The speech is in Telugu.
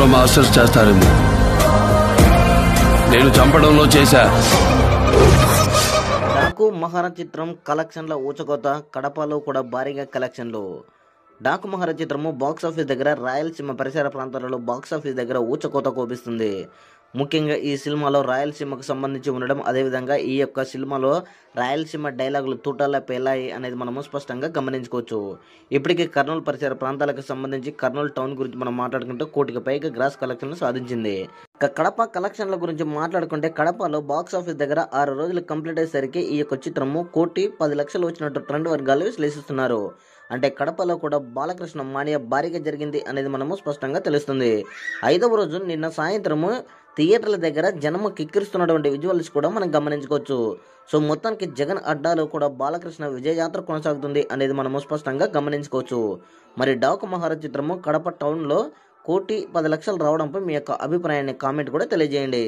చంపడంలో మాస్టర్స్ చేస్తారేమో, నేను చంపడంలో చేశా. డాకు మహారాజ్ చిత్రం కలెక్షన్ల ఊచకోత, కడపలో కూడా భారీగా కలెక్షన్లు. డాకు మహారాజ్ చిత్రము బాక్సాఫీస్ దగ్గర రాయలసీమ పరిసర ప్రాంతాలలో బాక్సాఫీస్ దగ్గర ఊచకోత కోపిస్తుంది. ముఖ్యంగా ఈ సినిమాలో రాయలసీమకు సంబంధించి ఉండడం, అదేవిధంగా ఈ యొక్క సినిమాలో రాయలసీమ డైలాగులు తూటాల పేలాయి అనేది మనము స్పష్టంగా గమనించుకోవచ్చు. ఇప్పటికే కర్నూలు పరిసర ప్రాంతాలకు సంబంధించి కర్నూలు టౌన్ గురించి మనం మాట్లాడుకుంటే 1 కోటికి పైగా గ్రాస్ కలెక్షన్లు సాధించింది. కడప కలెక్షన్ల గురించి మాట్లాడుకుంటే కడపలో బాక్సాఫీస్ దగ్గర 6 రోజులు కంప్లీట్ అయ్యేసరికి ఈ యొక్క చిత్రము 1,10,00,000 వచ్చినట్టు ట్రెండ్ వర్గాలు విశ్లేషిస్తున్నారు. అంటే కడపలో కూడా బాలకృష్ణ మానియా భారీగా జరిగింది అనేది మనము స్పష్టంగా తెలుస్తుంది. 5వ రోజు నిన్న సాయంత్రము థియేటర్ల దగ్గర జనము కిక్కిరిస్తున్నటువంటి విజువల్స్ కూడా మనం గమనించుకోవచ్చు. సో మొత్తానికి జగన్ అడ్డాలో కూడా బాలకృష్ణ విజయయాత్ర కొనసాగుతుంది అనేది మనము స్పష్టంగా గమనించుకోవచ్చు. మరి డాకు మహారాజ్ చిత్రము కడప టౌన్లో 1,10,00,000 రావడంపై మీ యొక్క అభిప్రాయాన్ని కామెంట్ కూడా తెలియజేయండి.